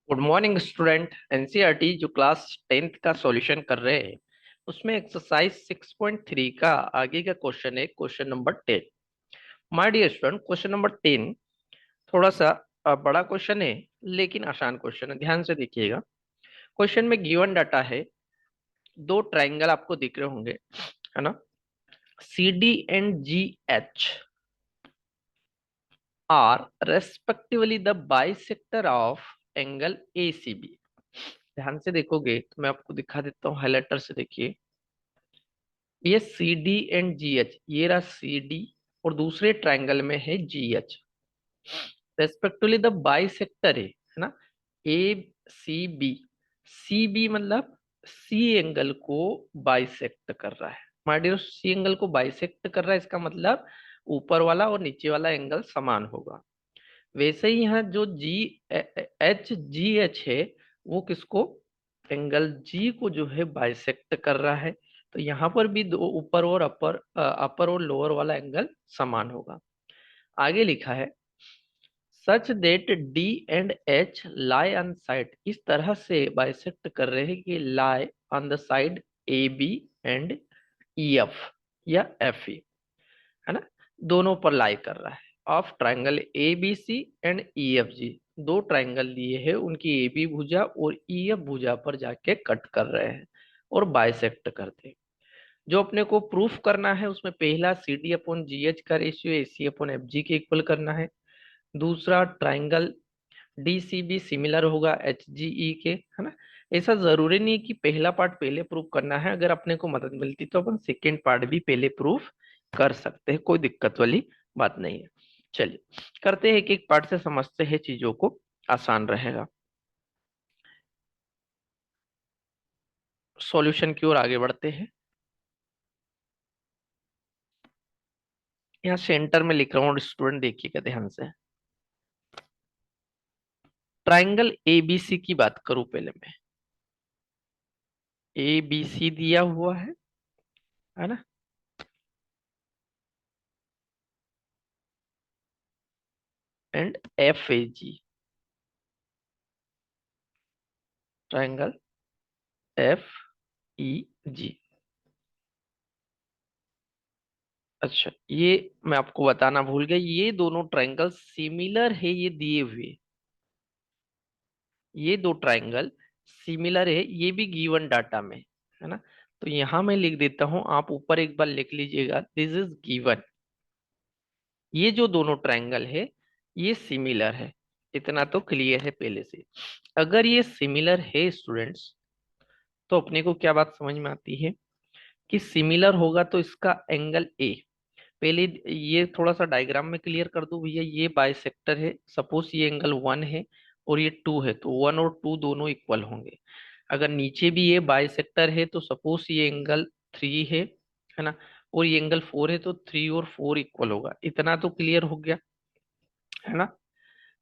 Good morning student. NCERT जो class 10th का solution कर रहे हैं उसमें एक्सरसाइज 6.3 का आगे का क्वेश्चन है, question number 10। My dear student, question number 10 थोड़ा सा बड़ा क्वेश्चन है लेकिन आसान क्वेश्चन है। ध्यान से देखिएगा। क्वेश्चन में गिवन डाटा है, दो ट्राइंगल आपको दिख रहे होंगे, है ना। C D and G H are respectively the bisector of angle A C B. ध्यान से देखोगे तो मैं आपको दिखा देता हूँ, हाईलाइटर से देखिए। ये C D and G H, ये रहा सी डी और दूसरे ट्रायंगल में है G H. Respectively the bisector है ना, ए सी बी। सी बी मतलब सी एंगल को बाइसेक्ट कर रहा है। माय डियर, सी एंगल को बाइसेक्ट कर रहा है, इसका मतलब ऊपर वाला और नीचे वाला एंगल समान होगा। वैसे ही यहाँ जो जी एच जी एच है, वो किसको, एंगल जी को जो है बाइसेक्ट कर रहा है। तो यहाँ पर भी दो ऊपर और अपर और लोअर वाला एंगल समान होगा। आगे लिखा है such that D and H lie on side, इस तरह से बाइसेक्ट कर रहे हैं कि lie on the side A B and E F या एफ ई, है ना, दोनों पर लाई कर रहा है। Of triangle A B C and E F G, दो ट्राइंगल दिए हैं, उनकी ए बी भुजा और ई एफ भुजा पर जाके कट कर रहे हैं और बाइसेक्ट करते हैं। जो अपने को प्रूफ करना है उसमें पहला C D upon G H का ratio A C upon F G के इक्वल करना है। दूसरा triangle D C B similar होगा एच जी ई के, है ना। ऐसा जरूरी नहीं कि पहला पार्ट पहले प्रूफ करना है, अगर अपने को मदद मिलती तो अपन सेकेंड पार्ट भी पहले प्रूफ कर सकते हैं, कोई दिक्कत वाली बात नहीं है। चलिए करते हैं, एक एक पार्ट से समझते हैं चीजों को, आसान रहेगा। सॉल्यूशन की ओर आगे बढ़ते हैं। यहाँ सेंटर में लिख रहा हूँ, स्टूडेंट देखिएगा ध्यान से। ट्राइंगल एबीसी की बात करूं पहले मैं। ए बी सी दिया हुआ है ना। And F A G, triangle F E G. अच्छा, ये मैं आपको बताना भूल गया, ये दोनों ट्राइंगल सिमिलर है, ये दिए हुए, ये दो ट्राइंगल सिमिलर है, ये भी गिवन डाटा में, है ना। तो यहां मैं लिख देता हूं, आप ऊपर एक बार लिख लीजिएगा, दिस इज गिवन। ये जो दोनों ट्राइंगल है ये सिमिलर है, इतना तो क्लियर है पहले से। अगर ये सिमिलर है स्टूडेंट्स, तो अपने को क्या बात समझ में आती है कि सिमिलर होगा तो इसका एंगल ए, पहले ये थोड़ा सा डायग्राम में क्लियर कर दूं भैया। ये बाइसेक्टर है, सपोज ये एंगल 1 है और ये 2 है, तो 1 और 2 दोनों इक्वल होंगे। अगर नीचे भी ये बाइसेक्टर है तो सपोज ये एंगल 3 है ना, और ये एंगल 4 है, तो 3 और 4 इक्वल होगा। इतना तो क्लियर हो गया, है ना।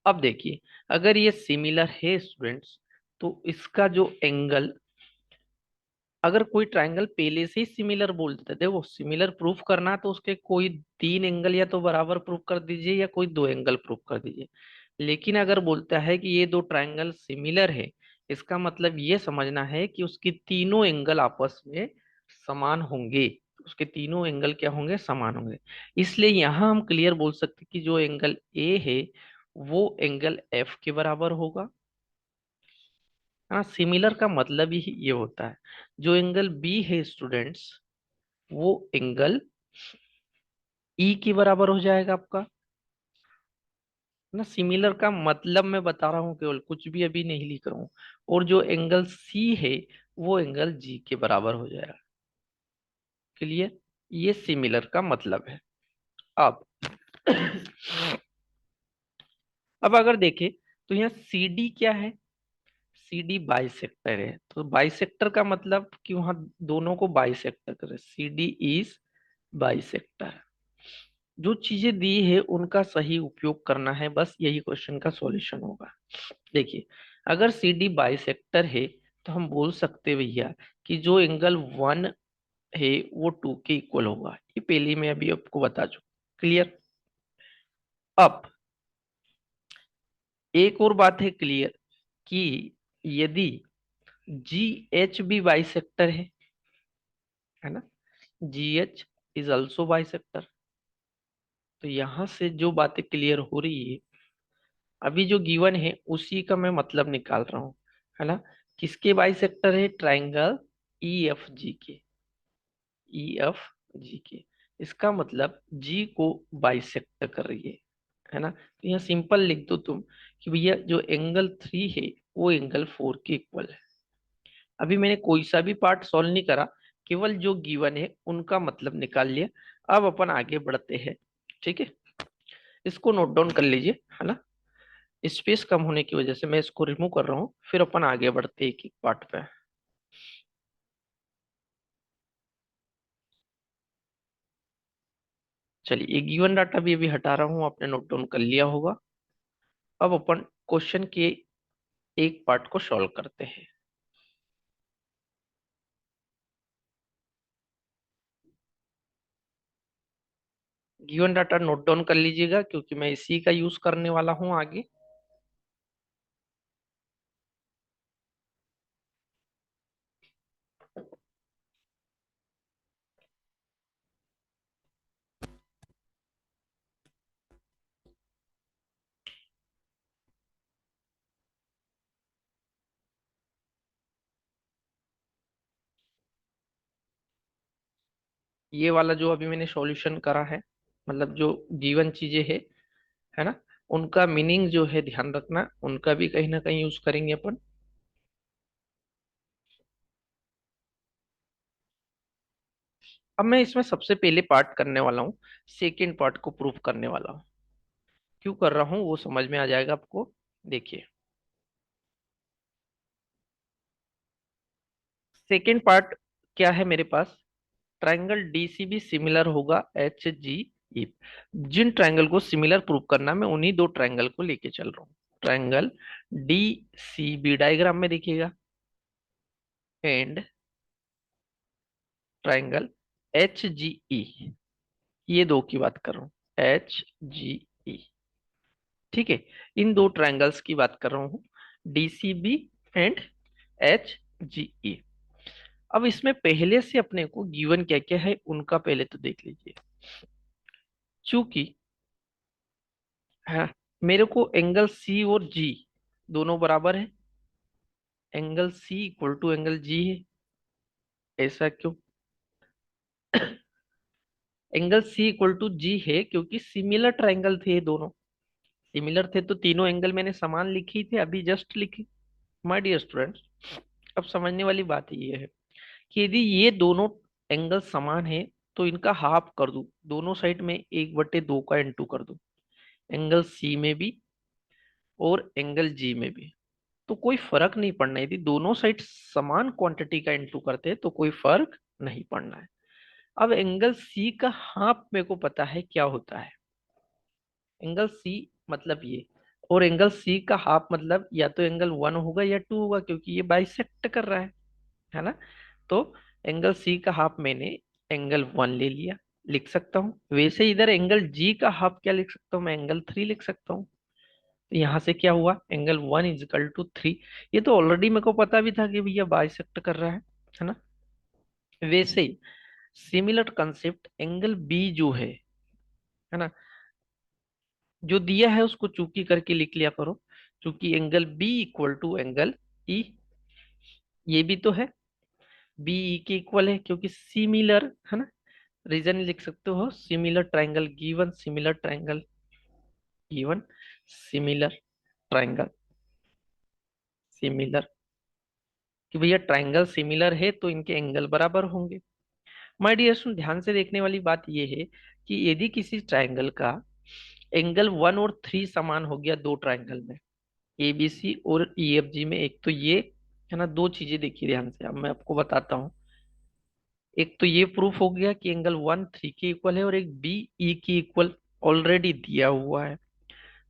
अब देखिए, अगर ये सिमिलर है स्टूडेंट्स, तो इसका जो एंगल, अगर कोई ट्रायंगल पहले से ही सिमिलर बोल देते, देखो सिमिलर प्रूफ करना तो उसके कोई तीन एंगल या तो बराबर प्रूफ कर दीजिए या कोई दो एंगल प्रूफ कर दीजिए। लेकिन अगर बोलता है कि ये दो ट्रायंगल सिमिलर है, इसका मतलब ये समझना है कि उसके तीनों एंगल आपस में समान होंगे। उसके तीनों एंगल क्या होंगे, समान होंगे। इसलिए यहां हम क्लियर बोल सकते कि जो एंगल ए है वो एंगल एफ के बराबर होगा। हाँ, सिमिलर का मतलब ही ये होता है। जो एंगल बी है स्टूडेंट्स, वो एंगल ई के बराबर हो जाएगा आपका, ना। सिमिलर का मतलब मैं बता रहा हूँ, केवल कुछ भी अभी नहीं लिख रहा हूँ। और जो एंगल सी है वो एंगल जी के बराबर हो जाएगा। क्लियर, ये सिमिलर का मतलब है। अब अब अगर देखें तो यहाँ सी डी क्या है, सी डी बाइसेक्टर है। तो बाइसेक्टर का मतलब कि वहां दोनों को बाइसेक्टर करे, सी डी इज बाइसेक्टर। जो चीजें दी है उनका सही उपयोग करना है, बस यही क्वेश्चन का सॉल्यूशन होगा। देखिए, अगर सी डी बाइसेक्टर है तो हम बोल सकते भैया कि जो एंगल 1 है वो 2 के इक्वल होगा। ये पहले मैं अभी आपको बता चुका। क्लियर। अब एक और बात है क्लियर, कि यदि जी एच भी बाइसेक्टर है ना, जी एच इज ऑल्सो बाइसेक्टर। तो यहां से जो बातें क्लियर हो रही है, अभी जो गिवन है उसी का मैं मतलब निकाल रहा हूँ, है ना। किसके बाइसेक्टर है? ट्राइंगल ई एफ जी के, ई एफ जी के। इसका मतलब जी को बाइसेक्ट कर रही है ना। तो यहाँ सिंपल लिख दो तुम कि भैया जो एंगल 3 है वो एंगल 4 के इक्वल है। अभी मैंने कोई सा भी पार्ट सॉल्व नहीं करा, केवल जो गिवन है उनका मतलब निकाल लिया। अब अपन आगे बढ़ते हैं, ठीक है। इसको नोट डाउन कर लीजिए, है ना। स्पेस कम होने की वजह से मैं इसको रिमूव कर रहा हूँ, फिर अपन आगे बढ़ते हैं एक एक पार्ट पे। चलिए, ये गिवन डाटा भी अभी हटा रहा हूँ, आपने नोट डाउन कर लिया होगा। अब अपन क्वेश्चन के एक पार्ट को सॉल्व करते हैं। गिवन डाटा नोट डाउन कर लीजिएगा, क्योंकि मैं इसी का यूज करने वाला हूँ आगे। ये वाला जो अभी मैंने सॉल्यूशन करा है, मतलब जो गिवन चीजें है ना, उनका मीनिंग जो है ध्यान रखना, उनका भी कहीं ना कहीं यूज करेंगे अपन। अब मैं इसमें सबसे पहले पार्ट करने वाला हूँ, सेकेंड पार्ट को प्रूव करने वाला हूँ। क्यों कर रहा हूँ वो समझ में आ जाएगा आपको। देखिए, सेकेंड पार्ट क्या है मेरे पास। ट्राइंगल डीसीबी सिमिलर होगा एच जी ई। जिन ट्राइंगल को सिमिलर प्रूव करना, मैं उन्हीं दो ट्राइंगल को लेके चल रहा हूँ। Triangle D C B diagram में देखिएगा, and triangle H G E, ये दो की बात कर रहा हूँ, एच जी ई। ठीक है, इन दो ट्राइंगल्स की बात कर रहा हूँ, डीसीबी एंड एच जी ई। अब इसमें पहले से अपने को गिवन क्या क्या है उनका पहले तो देख लीजिए। चूंकि हाँ, मेरे को एंगल सी और जी दोनों बराबर है, angle C equal to angle G है। ऐसा क्यों? Angle C equal to G है क्योंकि सिमिलर ट्राइंगल थे ये दोनों। सिमिलर थे तो तीनों एंगल मैंने समान लिखी थे, अभी जस्ट लिखी। माय डियर स्टूडेंट्स, अब समझने वाली बात ये है कि यदि ये दोनों एंगल समान है तो इनका हाफ कर दूं, दोनों साइड में 1/2 का इंटू कर दूं, एंगल सी में भी और एंगल जी में भी। तो कोई फर्क नहीं पड़ना है, यदि दोनों साइड समान क्वांटिटी का इंटू करते हैं तो कोई फर्क नहीं पड़ना है। अब एंगल सी का हाफ मेरे को पता है क्या होता है। एंगल सी मतलब ये, और एंगल सी का हाफ मतलब या तो एंगल 1 होगा या 2 होगा, क्योंकि ये बाइसेक्ट कर रहा है ना। तो एंगल सी का हाफ मैंने एंगल 1 ले लिया, लिख सकता हूँ। वैसे इधर एंगल जी का हाफ क्या लिख सकता हूँ? मैं एंगल 3 लिख सकता हूँ। तो यहाँ से क्या हुआ, एंगल 1 इज इक्वल टू 3। ये तो ऑलरेडी मेरे को पता भी था कि भैया बाइसेक्ट कर रहा है ना। वैसे ही सिमिलर कंसेप्ट एंगल बी जो है ना, जो दिया है उसको चूकी करके लिख लिया करो। चूंकि angle B equal to angle E, ये भी तो है, बी ई के इक्वल है क्योंकि सिमिलर है ना। रीजन लिख सकते हो, similar triangle given, similar triangle given, similar triangle similar, कि भैया ट्राइंगल सिमिलर है तो इनके एंगल बराबर होंगे। माय डियर स्टूडेंट, ध्यान से देखने वाली बात यह है कि यदि किसी ट्राइंगल का एंगल 1 और 3 समान हो गया, दो ट्राइंगल में ए बी सी और ई एफ जी में, एक तो ये है ना, दो चीजें देखिए ध्यान से, अब मैं आपको बताता हूँ। एक तो ये प्रूफ हो गया कि एंगल 1 3 के इक्वल है, और एक बी ई की इक्वल ऑलरेडी दिया हुआ है।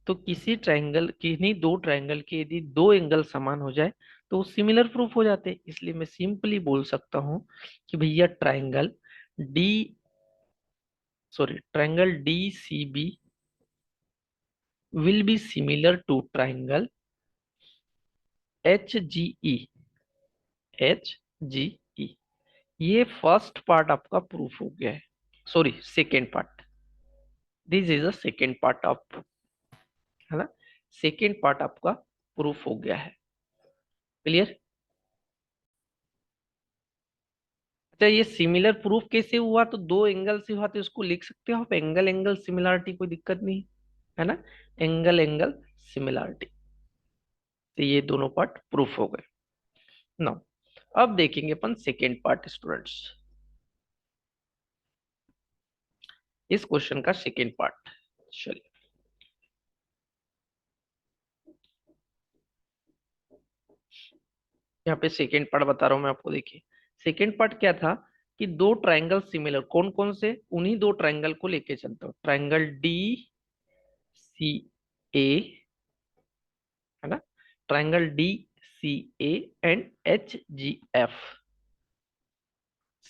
तो किसी ट्राइंगल, किन्हीं दो ट्राइंगल के यदि दो एंगल समान हो जाए तो वो सिमिलर प्रूफ हो जाते हैं। इसलिए मैं सिंपली बोल सकता हूँ कि भैया triangle D, sorry, triangle D C B will be similar to triangle HGE, HGE, ये फर्स्ट पार्ट आपका प्रूफ हो गया है, sorry second part, this is a second part of, है ना, सेकेंड पार्ट आपका प्रूफ हो गया है। क्लियर? अच्छा, ये सिमिलर प्रूफ कैसे हुआ? तो दो एंगल से हुआ तो इसको लिख सकते हो आप एंगल एंगल सिमिलरिटी, कोई दिक्कत नहीं, है ना, एंगल एंगल सिमिलरिटी। तो ये दोनों पार्ट प्रूफ हो गए। नाउ अब देखेंगे अपन सेकेंड पार्ट स्टूडेंट्स, इस क्वेश्चन का सेकेंड पार्ट। चलिए, यहाँ पे सेकेंड पार्ट बता रहा हूं मैं आपको। देखिए सेकेंड पार्ट क्या था कि दो ट्रायंगल सिमिलर, कौन कौन से, उन्हीं दो ट्रायंगल को लेके चलते हो, ट्रायंगल डी सी ए, है ना, triangle D C A and H G F.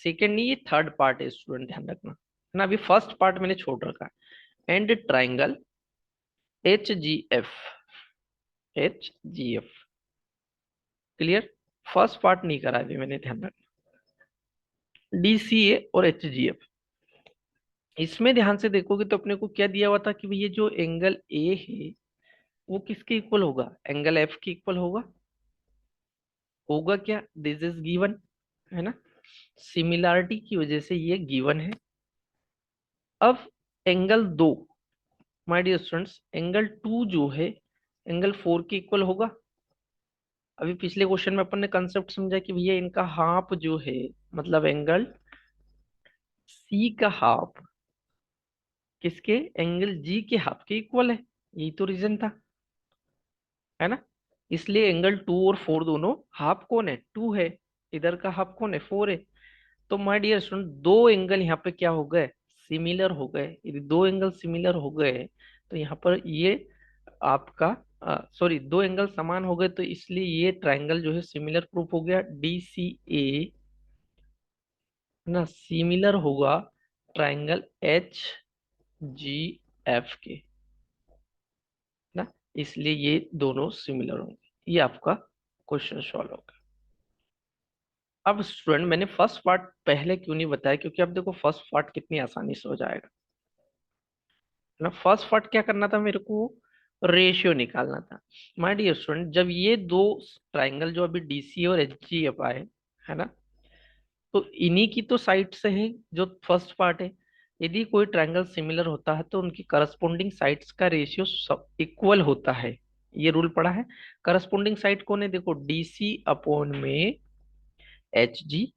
Second नहीं, ये थर्ड पार्ट है स्टूडेंट, ध्यान रखना, है ना, अभी फर्स्ट पार्ट मैंने छोड़ रखा है। And triangle H G F, H G F. Clear? First part नहीं करा अभी मैंने, ध्यान रखना, डी सी ए और एच जी एफ। इसमें ध्यान से देखोगे तो अपने को क्या दिया हुआ था कि ये जो एंगल ए है वो किसके इक्वल होगा? एंगल एफ के इक्वल होगा। होगा क्या? दिस इज गिवन, है ना, सिमिलरिटी की वजह से ये गिवन है। अब एंगल दो, my dear students, angle two जो है एंगल फोर के इक्वल होगा। अभी पिछले क्वेश्चन में अपन ने कंसेप्ट समझा कि भैया इनका हाफ जो है, मतलब एंगल सी का हाफ किसके, एंगल जी के हाफ के इक्वल है। यही तो रीजन था, है ना, इसलिए एंगल टू और फोर दोनों हाफ कौन है, टू है, इधर का हाफ कौन है, फोर है। तो माय डियर स्टूडेंट, दो एंगल यहाँ पे क्या हो गए, सिमिलर हो गए। यदि दो एंगल सिमिलर हो गए तो यहाँ पर ये आपका, सॉरी, दो एंगल समान हो गए तो इसलिए ये ट्रायंगल जो है सिमिलर प्रूफ हो गया। डी सी ए ना सिमिलर होगा ट्रायंगल एच जी एफ के, ना, इसलिए ये दोनों सिमिलर होंगे। ये आपका क्वेश्चन सॉल्व होगा। अब स्टूडेंट मैंने फर्स्ट पार्ट पहले क्यों नहीं बताया, क्योंकि अब देखो फर्स्ट पार्ट कितनी आसानी से हो जाएगा, है ना। फर्स्ट पार्ट क्या करना था मेरे को, रेशियो निकालना था। माय डियर स्टूडेंट, जब ये दो ट्राइंगल जो अभी डीसी और एच जी एफ आए, है ना, तो इन्हीं की तो साइड से है जो फर्स्ट पार्ट है। यदि कोई ट्रायंगल सिमिलर होता है तो उनकी करस्पोंडिंग साइड्स का रेशियो सब इक्वल होता है। ये रूल पड़ा है। करस्पोंडिंग साइड कौन है? देखो, डीसी अपॉन में एच जी,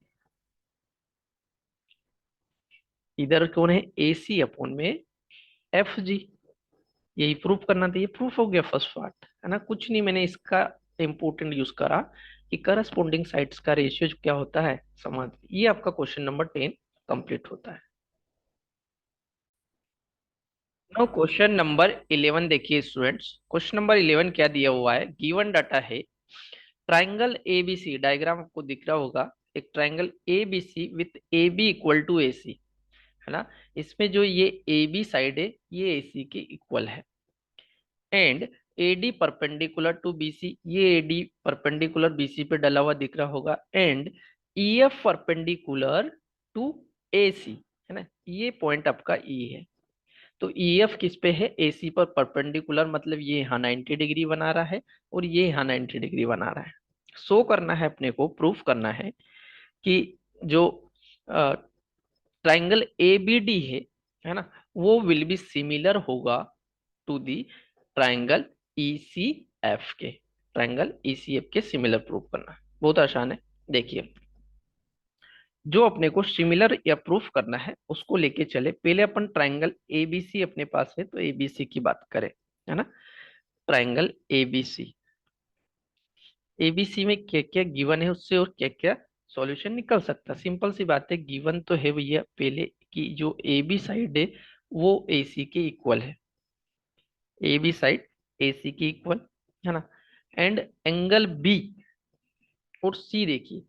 इधर कौन है, एसी अपॉन में एफ जी। यही प्रूफ करना था, ये प्रूफ हो गया फर्स्ट पार्ट, है ना। कुछ नहीं, मैंने इसका इंपोर्टेंट यूज करा कि करस्पोंडिंग साइड्स का रेशियो क्या होता है, समान। ये आपका क्वेश्चन नंबर 10 कंप्लीट होता है। नो क्वेश्चन नंबर 11 देखिए स्टूडेंट्स, क्वेश्चन नंबर 11 क्या दिया हुआ है, गिवन डाटा है ट्राइंगल एबीसी, डायग्राम आपको दिख रहा होगा, एक triangle ABC with A B equal to A C, है ना। इसमें जो ये ए बी साइड है ये ए सी के इक्वल है। And AD perpendicular to BC, ये AD परपेंडिकुलर BC पे डला हुआ दिख रहा होगा। And EF perpendicular to AC, है ना, ये पॉइंट आपका E है। तो EF किस पे है, AC पर परपेंडिकुलर, मतलब ये यहाँ 90 डिग्री बना रहा है और ये यहाँ 90 डिग्री बना रहा है। शो करना है अपने को, प्रूफ करना है कि जो ट्राइंगल ABD है ना, वो विल बी सिमिलर होगा टू दी ट्राइंगल ECF के, ट्राइंगल ECF के सिमिलर प्रूफ करना है। बहुत आसान है। देखिए, जो अपने को सिमिलर या प्रूफ करना है उसको लेके चले। पहले अपन ट्राइंगल ABC अपने पास है तो ABC की बात करें, है ना। ट्राइंगल ABC, ABC में क्या क्या गिवन है उससे और क्या क्या सॉल्यूशन निकल सकता है। सिंपल सी बात है, गिवन तो है भैया पहले कि जो AB साइड है वो AC के इक्वल है, AB साइड AC के इक्वल, है ना। एंड एंगल B और C देखिए,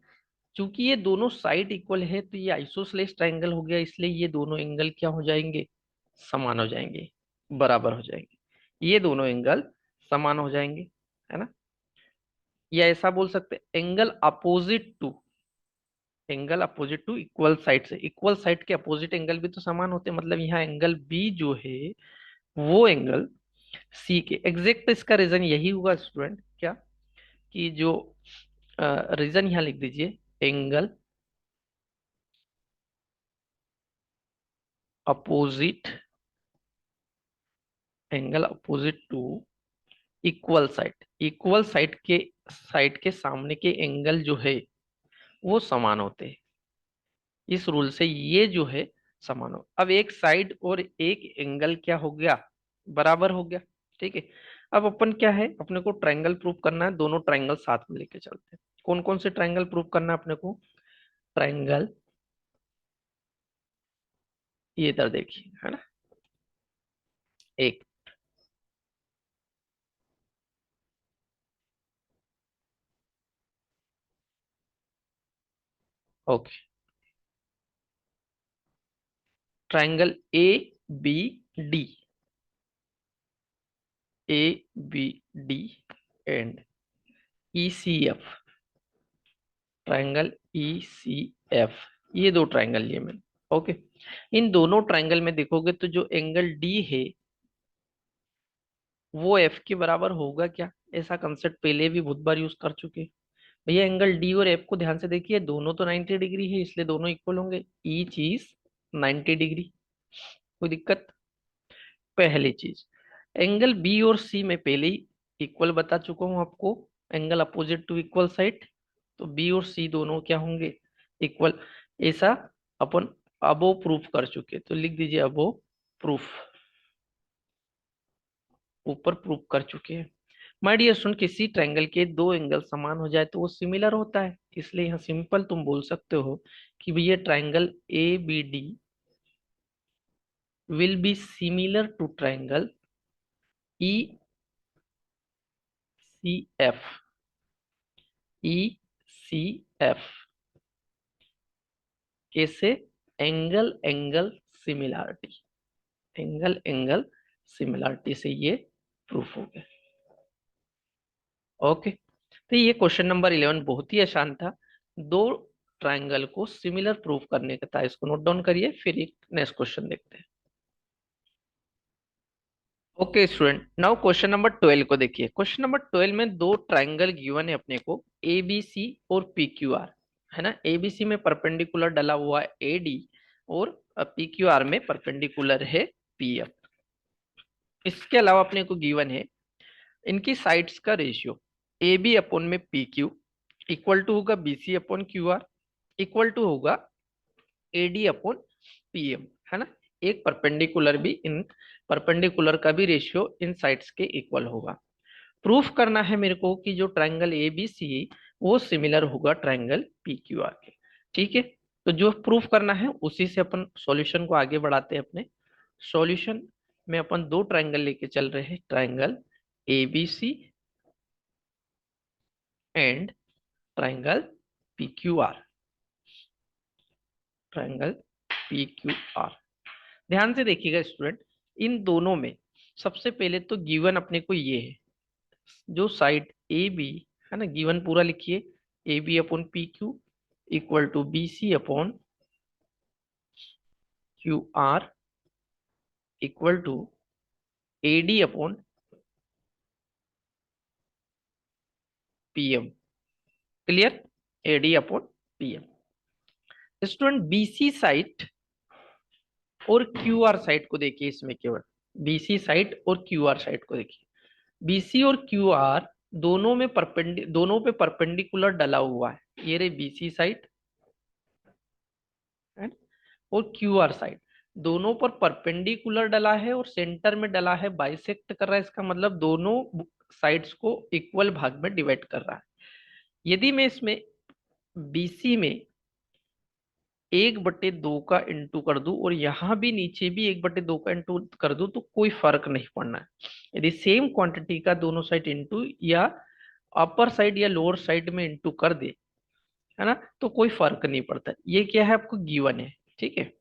चूंकि ये दोनों साइड इक्वल है तो ये आइसोसेलेस ट्रायंगल हो गया, इसलिए ये दोनों एंगल क्या हो जाएंगे, समान हो जाएंगे, बराबर हो जाएंगे। ये दोनों एंगल समान हो जाएंगे, है ना। या ऐसा बोल सकते हैं angle opposite to, angle opposite to equal side से, इक्वल साइड के अपोजिट एंगल भी तो समान होते हैं, मतलब यहाँ एंगल बी जो है वो एंगल सी के एग्जैक्ट, इसका रीजन यही हुआ स्टूडेंट क्या, कि जो रीजन यहाँ लिख दीजिए, angle opposite, angle opposite to equal side, equal side के सामने के एंगल जो है वो समान होते हैं, इस रूल से ये जो है समान हो। अब एक साइड और एक एंगल क्या हो गया, बराबर हो गया, ठीक है। अब अपन क्या है, अपने को ट्रायंगल प्रूव करना है, दोनों ट्रायंगल साथ में लेके चलते हैं। कौन कौन से ट्रायंगल प्रूव करना है अपने को, ट्रायंगल, ये इधर देखिए है ना, एक, okay, triangle A B D, A B D and E C F, triangle E C F, ये दो ट्रायंगल लिए मैंने, ओके। इन दोनों ट्रायंगल में देखोगे तो जो एंगल डी है वो एफ के बराबर होगा क्या, ऐसा कंसेप्ट पहले भी बहुत बार यूज कर चुके हैं। भैया एंगल डी और एफ को ध्यान से देखिए, दोनों तो 90 डिग्री है, इसलिए दोनों इक्वल होंगे, ईच इज 90 डिग्री, कोई दिक्कत। पहली चीज, एंगल बी और सी में पहले ही इक्वल बता चुका हूं आपको, angle opposite to equal side, तो बी और सी दोनों क्या होंगे, इक्वल, ऐसा अपन अबो प्रूफ कर चुके, तो लिख दीजिए अबो प्रूफ, ऊपर प्रूफ कर चुके हैं। माय डियर स्टूडेंट, किसी ट्रायंगल के दो एंगल समान हो जाए तो वो सिमिलर होता है, इसलिए यहाँ सिंपल तुम बोल सकते हो कि भैया triangle A B D will be similar to triangle E C F, E C F, कैसे, angle angle similarity, angle angle similarity से ये प्रूफ हो गया, ओके। तो ये क्वेश्चन नंबर 11 बहुत ही आसान था, दो ट्रायंगल को सिमिलर प्रूफ करने का था, इसको नोट डाउन करिए, फिर एक नेक्स्ट क्वेश्चन देखते हैं। Okay student, now question number 12 को देखिए, क्वेश्चन नंबर 12 में दो ट्रायंगल गिवन है अपने को, ए बी सी और पी क्यू आर, है ना, ए बी सी में परपेंडिकुलर डला हुआ है ए डी, और पी क्यू आर में परपेंडिकुलर है पी एफ। इसके अलावा अपने को गिवन है इनकी साइड्स का रेशियो, ए बी अपॉन में पी क्यू इक्वल टू होगा B C upon Q R, equal to होगा A D upon P M, है ना। एक परपेंडिकुलर भी, इन परपेंडिकुलर का भी रेशियो इन साइड्स के इक्वल होगा। प्रूफ करना है मेरे को कि जो ट्रायंगल ए बी सी वो सिमिलर होगा ट्रायंगल पी क्यू आर के, ठीक है। तो जो प्रूफ करना है उसी से अपन सॉल्यूशन को आगे बढ़ाते हैं। अपने सॉल्यूशन में अपन दो ट्रायंगल लेके चल रहे हैं, triangle A B C and triangle P Q R, triangle P Q R. ध्यान से देखिएगा स्टूडेंट, इन दोनों में सबसे पहले तो गिवन अपने को ये है, जो साइड ए बी है ना, गिवन पूरा लिखिए, A B upon P Q equal to B C upon Q R equal to A D upon P M, clear, A D upon P M. Student B C side और Q R side को देखिए, इसमें केवल B C side और Q R side को देखिए, BC और Q are दोनों पे परपेंडिकुलर डला हुआ है, ये रही बीसी साइड और क्यू आर साइड, दोनों पर परपेंडिकुलर डला है और सेंटर में डला है, बाइसेक्ट कर रहा है, इसका मतलब दोनों साइड्स को इक्वल भाग में डिवाइड कर रहा है। यदि मैं इसमें बीसी में 1/2 का इंटू कर दूं और यहाँ भी नीचे भी 1/2 का इंटू कर दूं तो कोई फर्क नहीं पड़ना है। यदि सेम क्वांटिटी का दोनों साइड इंटू या अपर साइड या लोअर साइड में इंटू कर दे, है ना, तो कोई फर्क नहीं पड़ता। ये क्या है, आपको गिवन है, ठीक है।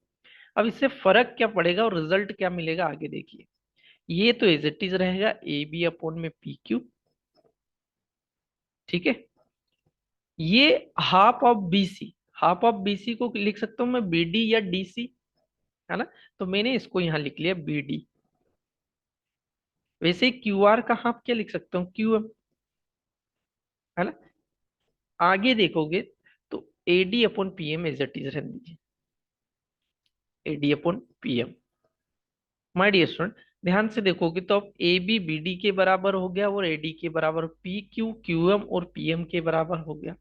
अब इससे फर्क क्या पड़ेगा और रिजल्ट क्या मिलेगा आगे देखिए। ये तो एज इट इज रहेगा ए बी अपॉन में पी क्यू, ठीक है। ये half of BC, half of BC को लिख सकता हूं मैं बीडी या डीसी, है ना। तो मैंने इसको यहां लिख लिया बीडी। वैसे क्यू आर का हाफ क्या लिख सकता हूँ, क्यू एम, है ना। आगे देखोगे तो AD upon PM as it is रहने दीजिए, AD upon PM. My dear student, ध्यान से देखोगे तो अब ए बी बी डी के बराबर हो गया और एडी के बराबर, पी क्यू क्यू एम और पीएम के बराबर हो गया।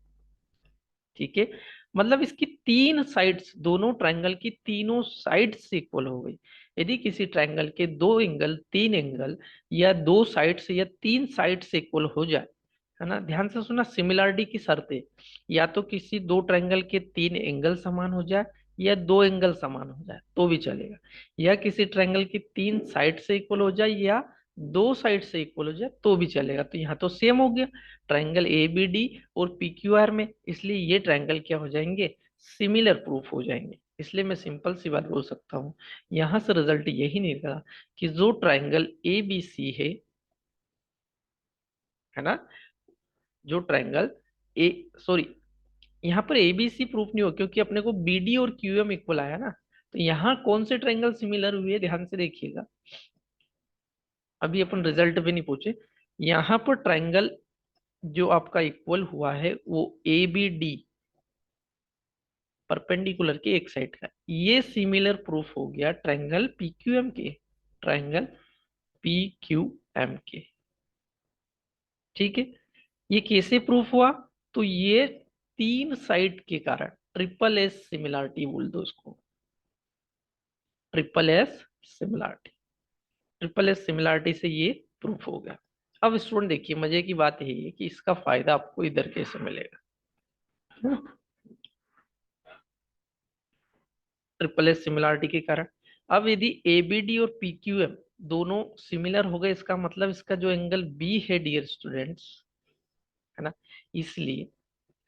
ठीक है, मतलब इसकी तीन साइड्स, दोनों ट्रायंगल की तीनों साइड्स इक्वल हो गई। यदि किसी ट्रायंगल के दो एंगल, तीन एंगल, या दो साइड्स या तीन साइड्स इक्वल हो जाए, है ना, ध्यान से सुना, सिमिलरिटी की शर्तें, या तो किसी दो ट्रायंगल के तीन एंगल समान हो जाए, या दो एंगल समान हो जाए तो भी चलेगा, या किसी ट्रायंगल की तीन साइड से इक्वल हो जाए, या दो साइड से इक्वल हो जाए तो भी चलेगा। तो यहाँ तो सेम हो गया, ट्रायंगल ए बी डी और पी क्यू आर में, इसलिए ये ट्रायंगल क्या हो जाएंगे, सिमिलर प्रूफ हो जाएंगे। इसलिए मैं सिंपल सी बात बोल सकता हूँ, यहां से रिजल्ट यही निकला कि जो ट्रायंगल ए बी सी है ना, जो ट्रायंगल ए, सॉरी, यहाँ पर एबीसी प्रूफ नहीं हो क्योंकि अपने को बीडी और क्यूएम इक्वल आया ना। तो यहाँ कौन से ट्रायंगल सिमिलर हुए, ध्यान से देखिएगा, अभी अपन रिजल्ट भी नहीं पूछे। यहाँ पर ट्रायंगल जो आपका इक्वल हुआ है वो ए बी डी, परपेंडिकुलर के एक साइड का, ये सिमिलर प्रूफ हो गया ट्रायंगल पी क्यू एम के, ट्रायंगल पी क्यू एम के। ठीक है, ये कैसे प्रूफ हुआ, तो ये तीन साइड के कारण, ट्रिपल एस सिमिलरिटी बोल दो उसको, triple S similarity, triple S similarity से ये प्रूफ हो गया। अब स्टूडेंट देखिए, मजे की बात यही है कि इसका फायदा आपको इधर कैसे मिलेगा, ट्रिपल एस सिमिलरिटी के कारण। अब यदि ए बी डी और पी क्यू एम दोनों सिमिलर हो गए, इसका मतलब इसका जो एंगल बी है डियर स्टूडेंट्स, है ना, इसलिए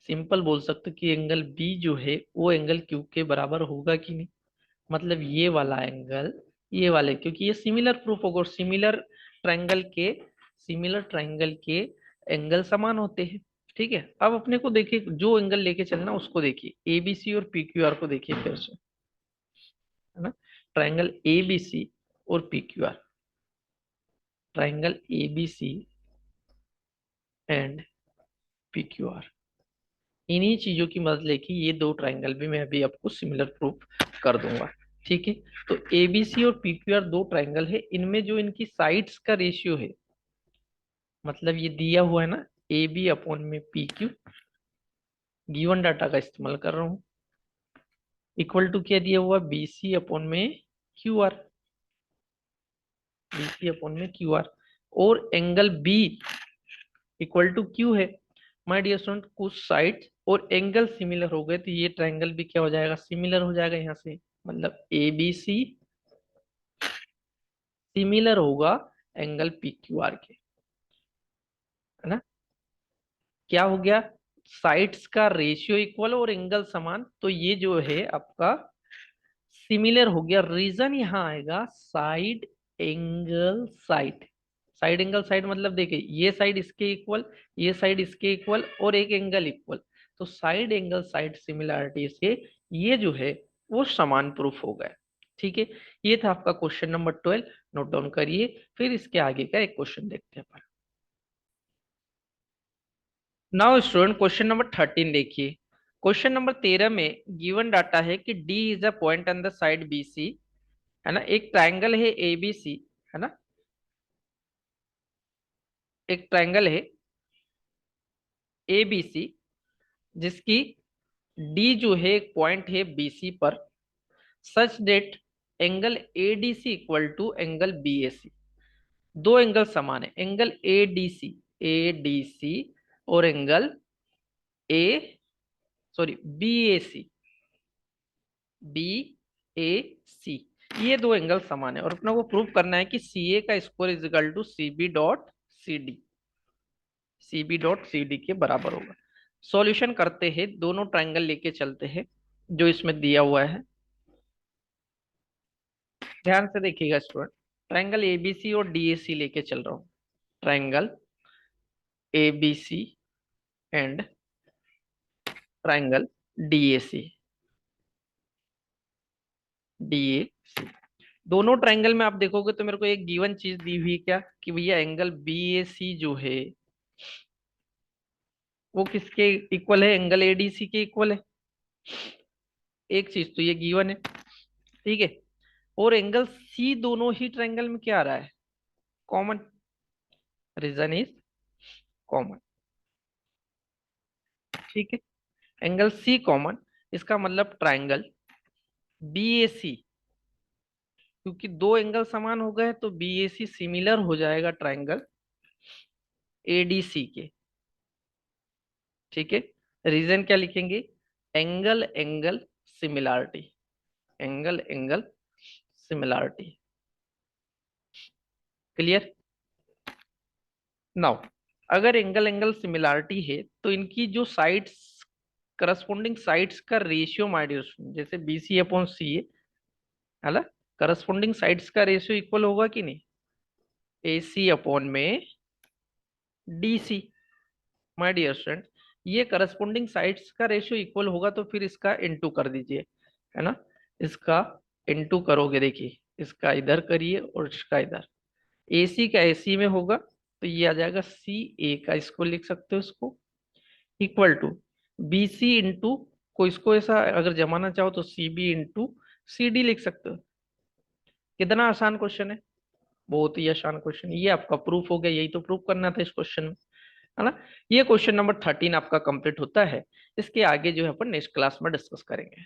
सिंपल बोल सकते हो कि एंगल बी जो है वो एंगल क्यू के बराबर होगा कि नहीं। मतलब ये वाला एंगल, ये वाले, क्योंकि ये सिमिलर प्रूफ होगा, और ट्रायंगल के सिमिलर ट्रायंगल के एंगल समान होते हैं। ठीक है, अब अपने को देखिए जो एंगल लेके चलना उसको देखिए, एबीसी और पी क्यू आर को देखिए फिर से, है ना, ट्रायंगल एबीसी और P Q R, triangle ABC and P Q are, इन्हीं चीजों की मदद लेके ये दो ट्रायंगल भी मैं अभी आपको सिमिलर प्रूफ कर दूंगा। ठीक है, तो एबीसी और पीक्यूआर दो ट्रायंगल है, इनमें जो इनकी साइड्स का रेशियो है, मतलब ये दिया हुआ है ना, ए बी अपॉन में पी क्यू, गिवन डाटा का इस्तेमाल कर रहा हूँ, इक्वल टू क्या दिया हुआ, बी सी अपॉन में Q R, B C upon में क्यू आर, और angle B equal to Q है। माय डियर स्टूडेंट, कुछ साइड और एंगल सिमिलर हो गए तो ये ट्रायंगल भी क्या हो जाएगा, सिमिलर हो जाएगा यहाँ से, मतलब ए बी सी सिमिलर होगा एंगल पी क्यू आर के, है ना। क्या हो गया, साइड्स का रेशियो इक्वल और एंगल समान, तो ये जो है आपका सिमिलर हो गया। रीजन यहाँ आएगा side angle side, side angle side मतलब देखिए ये साइड इसके इक्वल, ये साइड इसके इक्वल और एक एंगल इक्वल, तो साइड एंगल साइड सिमिलरिटी से ये जो है वो समान प्रूफ हो गया। ठीक है, ये था आपका क्वेश्चन नंबर 12, नोट डाउन करिए, फिर इसके आगे का एक क्वेश्चन देखते हैं। नाउ स्टूडेंट क्वेश्चन नंबर 13 देखिए, क्वेश्चन नंबर 13 में गिवन डाटा है कि D is a point on the side B C, है ना, एक ट्रायंगल है ए बी सी, है ना, एक ट्रायंगल है ए बी सी जिसकी डी जो है एक पॉइंट है बी सी पर, such that angle A D C equal to angle B A C, दो एंगल समान है, एंगल ए डी सी और angle A, sorry B A C, B A C, ये दो एंगल समान है और अपना को प्रूव करना है कि सी ए का square is equal to C B dot C D, C B dot C D के बराबर होगा। सॉल्यूशन करते हैं, दोनों ट्रायंगल लेके चलते हैं जो इसमें दिया हुआ है, ध्यान से देखिएगा स्टूडेंट, ट्रायंगल एबीसी और डीएसी लेके चल रहा हूँ, triangle ABC and triangle DAC. DA दोनों ट्राइंगल में आप देखोगे तो मेरे को एक गिवन चीज दी हुई है क्या, कि भैया एंगल बीएसी जो है वो किसके इक्वल है, एंगल एडीसी के इक्वल है। एक चीज तो ये गिवन है, ठीक है। और एंगल सी दोनों ही ट्राइंगल में क्या आ रहा है, कॉमन। रीजन इज कॉमन, ठीक है। एंगल सी कॉमन, इसका मतलब ट्राइंगल बीएसी, क्योंकि दो एंगल समान हो गए तो बीएसी सिमिलर हो जाएगा ट्राइंगल एडीसी के, ठीक है। रीजन क्या लिखेंगे, angle angle similarity, angle angle similarity. Clear. Now अगर एंगल एंगल सिमिलरिटी है तो इनकी जो साइड्स, करस्पॉन्डिंग साइड्स का रेशियो, माय डियर, जैसे बीसी अपॉन सी है ना, करस्पॉन्डिंग साइड्स का रेशियो इक्वल होगा कि नहीं, एसी अपॉन में डीसी। माय डियर स्टूडेंट, ये करस्पॉन्डिंग साइड्स का रेशियो इक्वल होगा तो फिर इसका इनटू कर दीजिए, है ना। इसका इनटू करोगे, देखिए इसका इधर करिए और इसका इधर, एसी का एसी में होगा तो ये आ जाएगा सी ए का, इसको लिख सकते हो इसको, equal to B C into, को इसको ऐसा अगर जमाना चाहो तो C B into C D लिख सकते हो। कितना आसान क्वेश्चन है, बहुत ही आसान क्वेश्चन। ये आपका प्रूफ हो गया, यही तो प्रूफ करना था इस क्वेश्चन में, है ना। ये क्वेश्चन नंबर 13 आपका कंप्लीट होता है। इसके आगे जो है अपन नेक्स्ट क्लास में डिस्कस करेंगे।